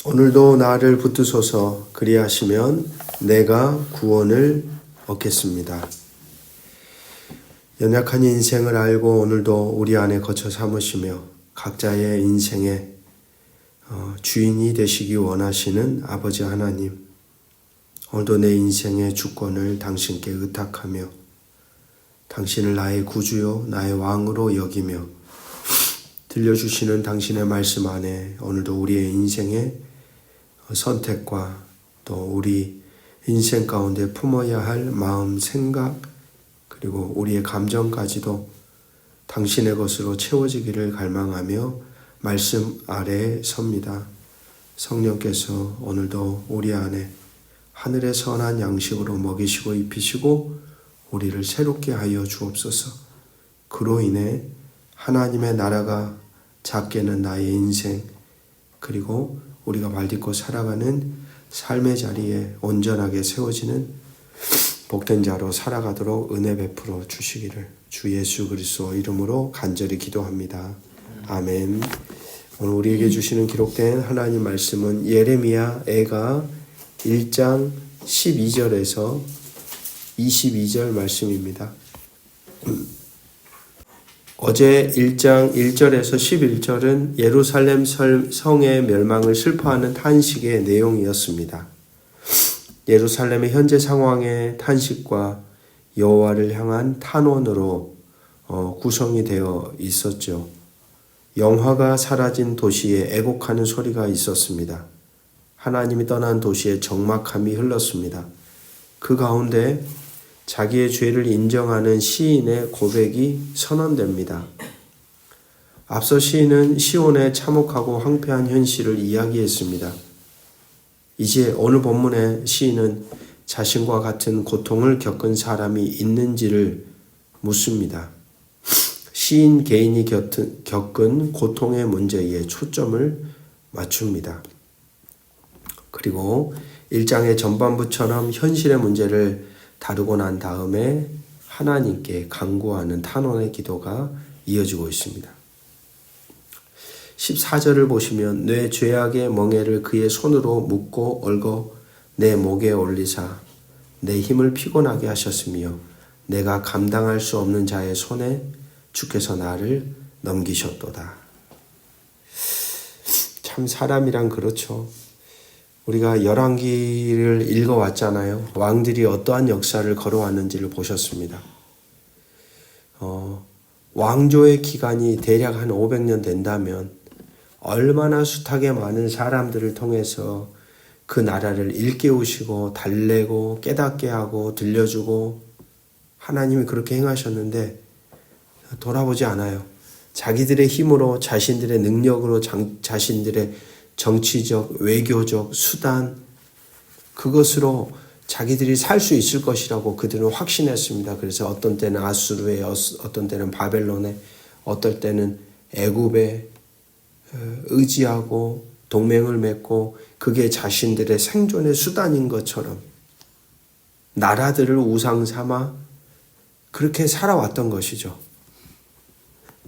오늘도 나를 붙드소서. 그리하시면 내가 구원을 얻겠습니다. 연약한 인생을 알고 오늘도 우리 안에 거처 삼으시며 각자의 인생의 주인이 되시기 원하시는 아버지 하나님, 오늘도 내 인생의 주권을 당신께 의탁하며 당신을 나의 구주요 나의 왕으로 여기며 들려주시는 당신의 말씀 안에 오늘도 우리의 인생의 선택과 또 우리 인생 가운데 품어야 할 마음, 생각, 그리고 우리의 감정까지도 당신의 것으로 채워지기를 갈망하며 말씀 아래에 섭니다. 성령께서 오늘도 우리 안에 하늘의 선한 양식으로 먹이시고 입히시고 우리를 새롭게 하여 주옵소서. 그로 인해 하나님의 나라가 작게는 나의 인생, 그리고 우리가 발딛고 살아가는 삶의 자리에 온전하게 세워지는 복된 자로 살아가도록 은혜 베풀어 주시기를 주 예수 그리스도 이름으로 간절히 기도합니다. 아멘. 오늘 우리에게 주시는 기록된 하나님 말씀은 예레미야 애가 1장 12절에서 22절 말씀입니다. 어제 1장 1절에서 11절은 예루살렘 성의 멸망을 슬퍼하는 탄식의 내용이었습니다. 예루살렘의 현재 상황의 탄식과 여호와를 향한 탄원으로 구성이 되어 있었죠. 영화가 사라진 도시에 애곡하는 소리가 있었습니다. 하나님이 떠난 도시에 적막함이 흘렀습니다. 그 가운데 자기의 죄를 인정하는 시인의 고백이 선언됩니다. 앞서 시인은 시온의 참혹하고 황폐한 현실을 이야기했습니다. 이제 오늘 본문의 시인은 자신과 같은 고통을 겪은 사람이 있는지를 묻습니다. 시인 개인이 겪은 고통의 문제에 초점을 맞춥니다. 그리고 1장의 전반부처럼 현실의 문제를 다루고 난 다음에 하나님께 간구하는 탄원의 기도가 이어지고 있습니다. 14절을 보시면 내 죄악의 멍에를 그의 손으로 묶고 얽어 내 목에 올리사 내 힘을 피곤하게 하셨으며 내가 감당할 수 없는 자의 손에 주께서 나를 넘기셨도다. 참 사람이란 그렇죠. 우리가 열왕기를 읽어왔잖아요. 왕들이 어떠한 역사를 걸어왔는지를 보셨습니다. 왕조의 기간이 대략 한 500년 된다면 얼마나 숱하게 많은 사람들을 통해서 그 나라를 일깨우시고 달래고 깨닫게 하고 들려주고 하나님이 그렇게 행하셨는데 돌아보지 않아요. 자기들의 힘으로 자신들의 능력으로 자신들의 정치적, 외교적 수단, 그것으로 자기들이 살 수 있을 것이라고 그들은 확신했습니다. 그래서 어떤 때는 아수르에, 어떤 때는 바벨론에, 어떨 때는 애굽에 의지하고 동맹을 맺고 그게 자신들의 생존의 수단인 것처럼 나라들을 우상 삼아 그렇게 살아왔던 것이죠.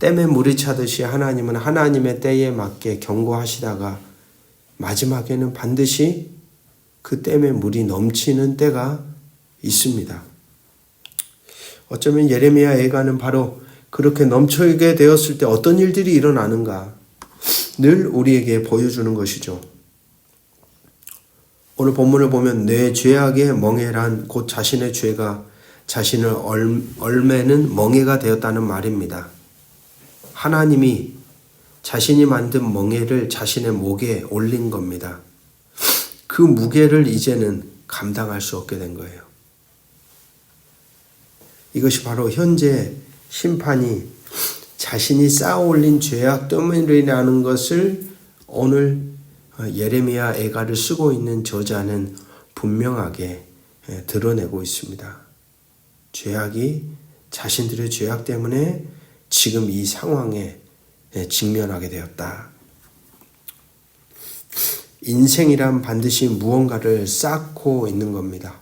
댐에 물이 차듯이 하나님은 하나님의 때에 맞게 경고하시다가 마지막에는 반드시 그 댐에 물이 넘치는 때가 있습니다. 어쩌면 예레미야 애가는 바로 그렇게 넘쳐게 되었을 때 어떤 일들이 일어나는가 늘 우리에게 보여주는 것이죠. 오늘 본문을 보면 내 죄악의 멍에란 곧 자신의 죄가 자신을 얽매는 멍에가 되었다는 말입니다. 하나님이 자신이 만든 멍에를 자신의 목에 올린 겁니다. 그 무게를 이제는 감당할 수 없게 된 거예요. 이것이 바로 현재 심판이 자신이 쌓아 올린 죄악 때문이라는 것을 오늘 예레미야 애가를 쓰고 있는 저자는 분명하게 드러내고 있습니다. 죄악이 자신들의 죄악 때문에 지금 이 상황에 직면하게 되었다. 인생이란 반드시 무언가를 쌓고 있는 겁니다.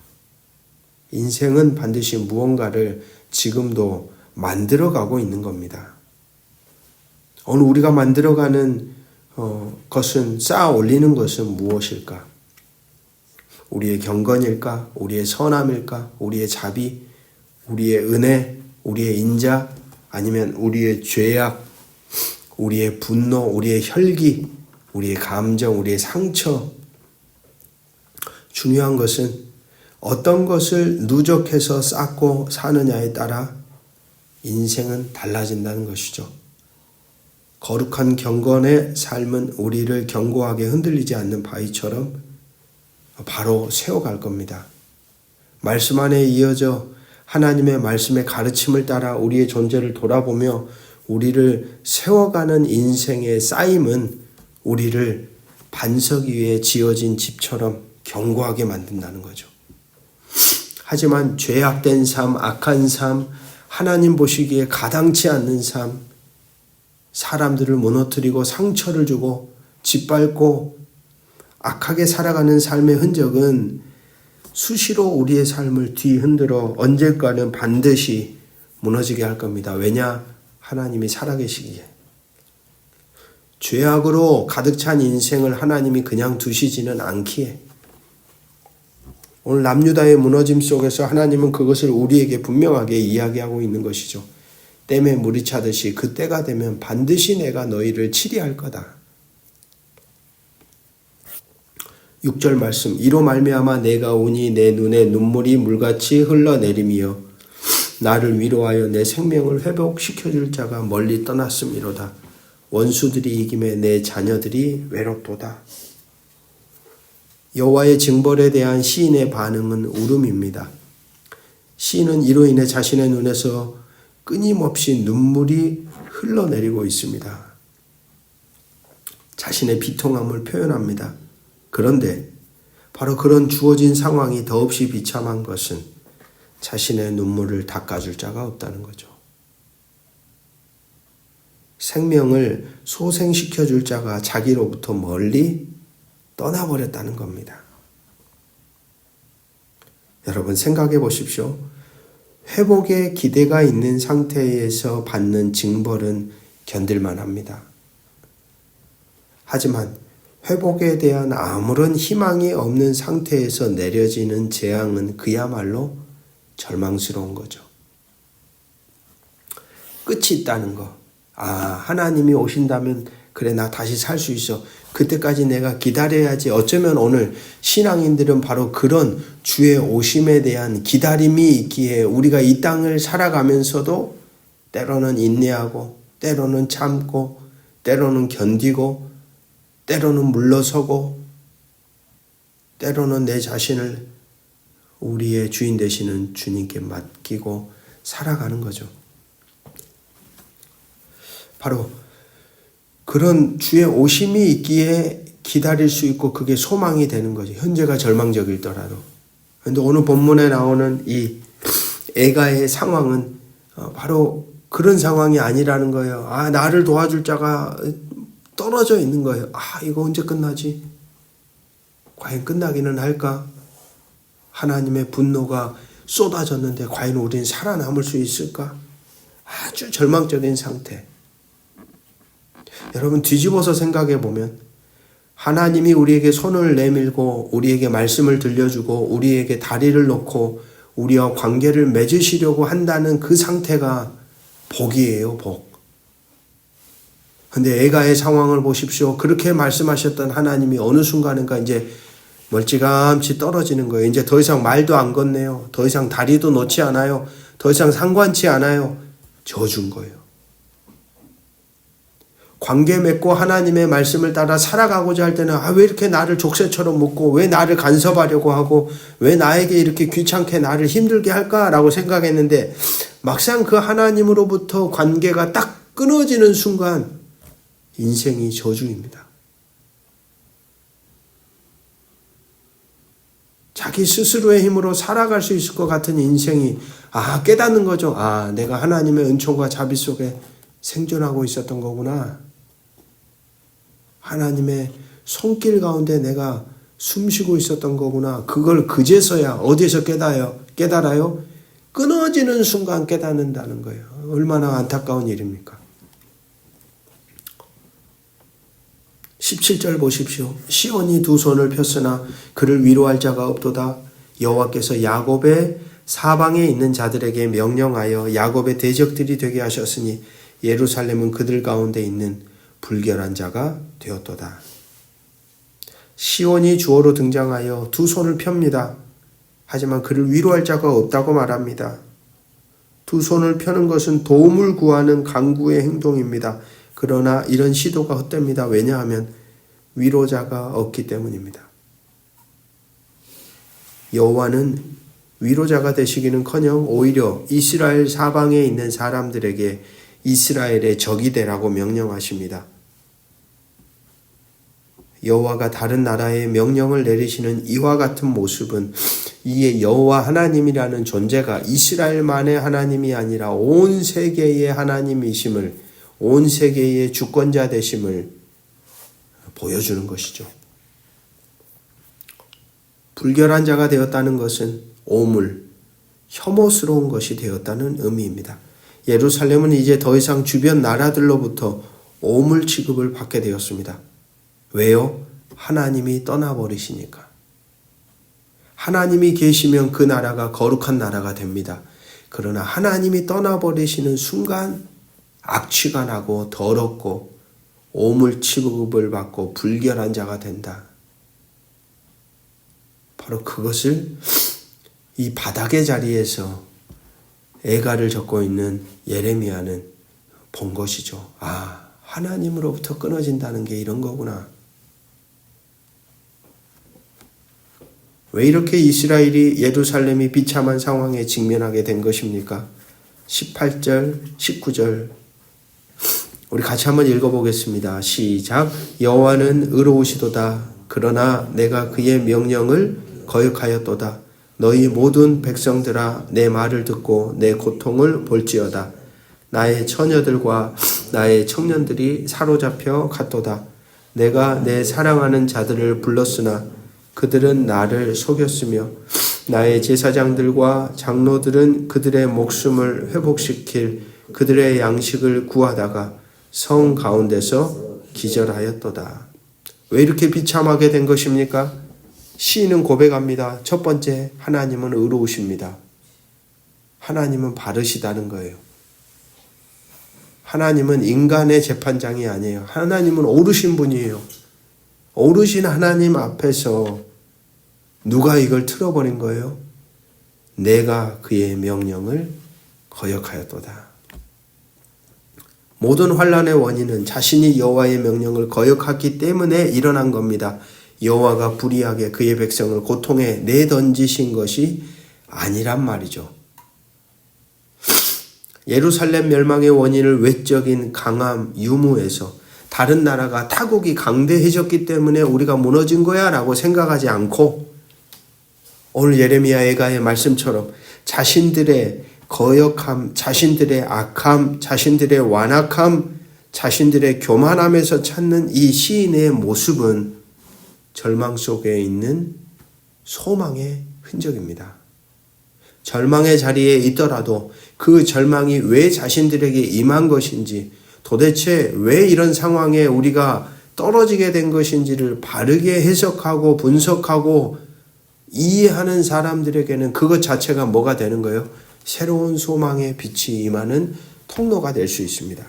인생은 반드시 무언가를 지금도 만들어가고 있는 겁니다. 오늘 우리가 만들어가는 것은 쌓아 올리는 것은 무엇일까? 우리의 경건일까? 우리의 선함일까? 우리의 자비? 우리의 은혜? 우리의 인자? 아니면 우리의 죄악? 우리의 분노? 우리의 혈기? 우리의 감정? 우리의 상처? 중요한 것은 어떤 것을 누적해서 쌓고 사느냐에 따라 인생은 달라진다는 것이죠. 거룩한 경건의 삶은 우리를 견고하게 흔들리지 않는 바위처럼 바로 세워갈 겁니다. 말씀 안에 이어져 하나님의 말씀의 가르침을 따라 우리의 존재를 돌아보며 우리를 세워가는 인생의 쌓임은 우리를 반석 위에 지어진 집처럼 견고하게 만든다는 거죠. 하지만 죄악된 삶, 악한 삶, 하나님 보시기에 가당치 않는 삶, 사람들을 무너뜨리고 상처를 주고 짓밟고 악하게 살아가는 삶의 흔적은 수시로 우리의 삶을 뒤흔들어 언젠가는 반드시 무너지게 할 겁니다. 왜냐? 하나님이 살아계시기에. 죄악으로 가득 찬 인생을 하나님이 그냥 두시지는 않기에. 오늘 남유다의 무너짐 속에서 하나님은 그것을 우리에게 분명하게 이야기하고 있는 것이죠. 댐에 물이 차듯이 그 때가 되면 반드시 내가 너희를 치리할 거다. 6절 말씀, 이로 말미암아 내가 오니 내 눈에 눈물이 물같이 흘러내림이여 나를 위로하여 내 생명을 회복시켜줄 자가 멀리 떠났음이로다. 원수들이 이김에 내 자녀들이 외롭도다. 여호와의 징벌에 대한 시인의 반응은 울음입니다. 시인은 이로 인해 자신의 눈에서 끊임없이 눈물이 흘러내리고 있습니다. 자신의 비통함을 표현합니다. 그런데 바로 그런 주어진 상황이 더없이 비참한 것은 자신의 눈물을 닦아줄 자가 없다는 거죠. 생명을 소생시켜줄 자가 자기로부터 멀리 떠나버렸다는 겁니다. 여러분 생각해 보십시오. 회복의 기대가 있는 상태에서 받는 징벌은 견딜만 합니다. 하지만 회복에 대한 아무런 희망이 없는 상태에서 내려지는 재앙은 그야말로 절망스러운 거죠. 끝이 있다는 거. 하나님이 오신다면 그래 나 다시 살 수 있어. 그때까지 내가 기다려야지. 어쩌면 오늘 신앙인들은 바로 그런 주의 오심에 대한 기다림이 있기에 우리가 이 땅을 살아가면서도 때로는 인내하고 때로는 참고 때로는 견디고 때로는 물러서고 때로는 내 자신을 우리의 주인 되시는 주님께 맡기고 살아가는 거죠. 바로 그런 주의 오심이 있기에 기다릴 수 있고 그게 소망이 되는 거죠. 현재가 절망적일더라도. 그런데 오늘 본문에 나오는 이 애가의 상황은 바로 그런 상황이 아니라는 거예요. 나를 도와줄 자가 떨어져 있는 거예요. 이거 언제 끝나지? 과연 끝나기는 할까? 하나님의 분노가 쏟아졌는데 과연 우리는 살아남을 수 있을까? 아주 절망적인 상태. 여러분 뒤집어서 생각해 보면 하나님이 우리에게 손을 내밀고 우리에게 말씀을 들려주고 우리에게 다리를 놓고 우리와 관계를 맺으시려고 한다는 그 상태가 복이에요, 복. 근데 애가의 상황을 보십시오. 그렇게 말씀하셨던 하나님이 어느 순간인가 이제 멀찌감치 떨어지는 거예요. 이제 더 이상 말도 안 건네요. 더 이상 다리도 놓지 않아요. 더 이상 상관치 않아요. 저주인 거예요. 관계 맺고 하나님의 말씀을 따라 살아가고자 할 때는 왜 이렇게 나를 족쇄처럼 묶고 왜 나를 간섭하려고 하고 왜 나에게 이렇게 귀찮게 나를 힘들게 할까라고 생각했는데 막상 그 하나님으로부터 관계가 딱 끊어지는 순간 인생이 저주입니다. 자기 스스로의 힘으로 살아갈 수 있을 것 같은 인생이 깨닫는 거죠. 내가 하나님의 은총과 자비 속에 생존하고 있었던 거구나. 하나님의 손길 가운데 내가 숨쉬고 있었던 거구나. 그걸 그제서야 어디에서 깨달아요? 끊어지는 순간 깨닫는다는 거예요. 얼마나 안타까운 일입니까? 17절 보십시오. 시온이 두 손을 폈으나 그를 위로할 자가 없도다. 여호와께서 야곱의 사방에 있는 자들에게 명령하여 야곱의 대적들이 되게 하셨으니 예루살렘은 그들 가운데 있는 불결한 자가 되었도다. 시온이 주어로 등장하여 두 손을 펴니다. 하지만 그를 위로할 자가 없다고 말합니다. 두 손을 펴는 것은 도움을 구하는 강구의 행동입니다. 그러나 이런 시도가 헛됩니다. 왜냐하면 위로자가 없기 때문입니다. 여호와는 위로자가 되시기는커녕 오히려 이스라엘 사방에 있는 사람들에게 이스라엘의 적이 되라고 명령하십니다. 여호와가 다른 나라에 명령을 내리시는 이와 같은 모습은 이에 여호와 하나님이라는 존재가 이스라엘만의 하나님이 아니라 온 세계의 하나님이심을, 온 세계의 주권자 되심을 보여주는 것이죠. 불결한 자가 되었다는 것은 오물, 혐오스러운 것이 되었다는 의미입니다. 예루살렘은 이제 더 이상 주변 나라들로부터 오물 취급을 받게 되었습니다. 왜요? 하나님이 떠나버리시니까. 하나님이 계시면 그 나라가 거룩한 나라가 됩니다. 그러나 하나님이 떠나버리시는 순간 악취가 나고 더럽고 오물 취급을 받고 불결한 자가 된다. 바로 그것을 이 바닥의 자리에서 애가를 적고 있는 예레미야는 본 것이죠. 아, 하나님으로부터 끊어진다는 게 이런 거구나. 왜 이렇게 이스라엘이 예루살렘이 비참한 상황에 직면하게 된 것입니까? 18절, 19절 우리 같이 한번 읽어보겠습니다. 시작. 여호와는 의로우시도다. 그러나 내가 그의 명령을 거역하였도다. 너희 모든 백성들아 내 말을 듣고 내 고통을 볼지어다. 나의 처녀들과 나의 청년들이 사로잡혀 갔도다. 내가 내 사랑하는 자들을 불렀으나 그들은 나를 속였으며 나의 제사장들과 장로들은 그들의 목숨을 회복시킬 그들의 양식을 구하다가 성 가운데서 기절하였도다. 왜 이렇게 비참하게 된 것입니까? 시인은 고백합니다. 첫 번째, 하나님은 의로우십니다. 하나님은 바르시다는 거예요. 하나님은 인간의 재판장이 아니에요. 하나님은 옳으신 분이에요. 옳으신 하나님 앞에서 누가 이걸 틀어버린 거예요? 내가 그의 명령을 거역하였도다. 모든 환난의 원인은 자신이 여호와의 명령을 거역했기 때문에 일어난 겁니다. 여호와가 불의하게 그의 백성을 고통에 내던지신 것이 아니란 말이죠. 예루살렘 멸망의 원인을 외적인 강함, 유무에서 다른 나라가 타국이 강대해졌기 때문에 우리가 무너진 거야 라고 생각하지 않고 오늘 예레미야 애가의 말씀처럼 자신들의 거역함, 자신들의 악함, 자신들의 완악함, 자신들의 교만함에서 찾는 이 시인의 모습은 절망 속에 있는 소망의 흔적입니다. 절망의 자리에 있더라도 그 절망이 왜 자신들에게 임한 것인지, 도대체 왜 이런 상황에 우리가 떨어지게 된 것인지를 바르게 해석하고 분석하고 이해하는 사람들에게는 그것 자체가 뭐가 되는 거예요? 새로운 소망의 빛이 임하는 통로가 될 수 있습니다.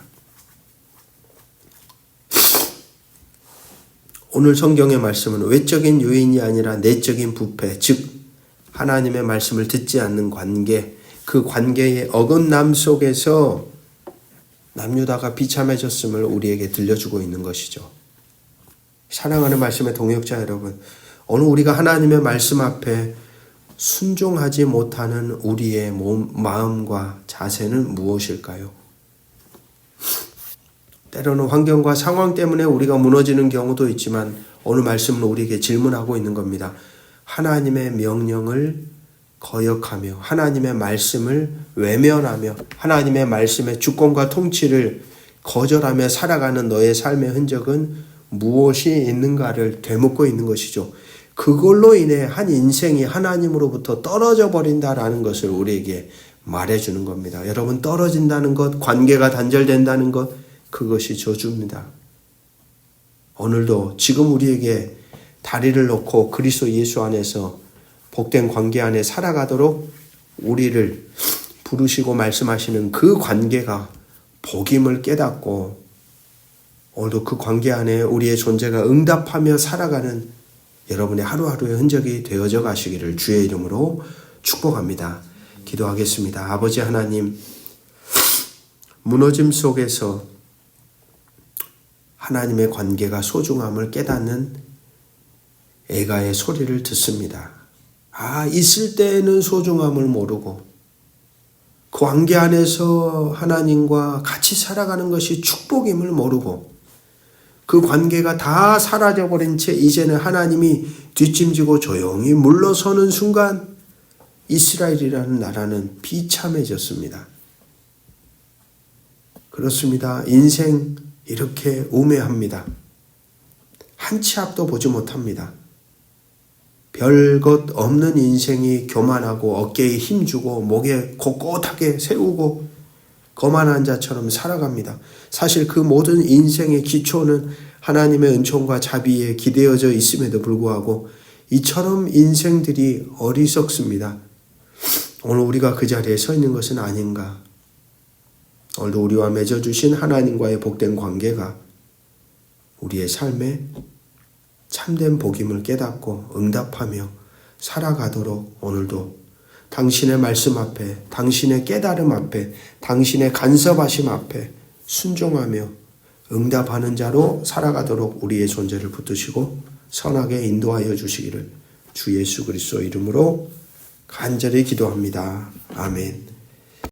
오늘 성경의 말씀은 외적인 요인이 아니라 내적인 부패, 즉 하나님의 말씀을 듣지 않는 관계, 그 관계의 어긋남 속에서 남유다가 비참해졌음을 우리에게 들려주고 있는 것이죠. 사랑하는 말씀의 동역자 여러분, 오늘 우리가 하나님의 말씀 앞에 순종하지 못하는 우리의 마음과 자세는 무엇일까요? 때로는 환경과 상황 때문에 우리가 무너지는 경우도 있지만 오늘 말씀은 우리에게 질문하고 있는 겁니다. 하나님의 명령을 거역하며 하나님의 말씀을 외면하며 하나님의 말씀의 주권과 통치를 거절하며 살아가는 너의 삶의 흔적은 무엇이 있는가를 되묻고 있는 것이죠. 그걸로 인해 한 인생이 하나님으로부터 떨어져 버린다라는 것을 우리에게 말해주는 겁니다. 여러분, 떨어진다는 것, 관계가 단절된다는 것, 그것이 저주입니다. 오늘도 지금 우리에게 다리를 놓고 그리스도 예수 안에서 복된 관계 안에 살아가도록 우리를 부르시고 말씀하시는 그 관계가 복임을 깨닫고 오늘도 그 관계 안에 우리의 존재가 응답하며 살아가는 여러분의 하루하루의 흔적이 되어져 가시기를 주의 이름으로 축복합니다. 기도하겠습니다. 아버지 하나님, 무너짐 속에서 하나님의 관계가 소중함을 깨닫는 애가의 소리를 듣습니다. 있을 때에는 소중함을 모르고 그 관계 안에서 하나님과 같이 살아가는 것이 축복임을 모르고 그 관계가 다 사라져버린 채 이제는 하나님이 뒷짐지고 조용히 물러서는 순간 이스라엘이라는 나라는 비참해졌습니다. 그렇습니다. 인생 이렇게 우매합니다. 한 치 앞도 보지 못합니다. 별것 없는 인생이 교만하고 어깨에 힘주고 목에 곳곳하게 세우고 거만한 자처럼 살아갑니다. 사실 그 모든 인생의 기초는 하나님의 은총과 자비에 기대어져 있음에도 불구하고 이처럼 인생들이 어리석습니다. 오늘 우리가 그 자리에 서 있는 것은 아닌가? 오늘도 우리와 맺어주신 하나님과의 복된 관계가 우리의 삶에 참된 복임을 깨닫고 응답하며 살아가도록 오늘도 당신의 말씀 앞에, 당신의 깨달음 앞에, 당신의 간섭하심 앞에 순종하며 응답하는 자로 살아가도록 우리의 존재를 붙드시고 선하게 인도하여 주시기를 주 예수 그리스도 이름으로 간절히 기도합니다. 아멘.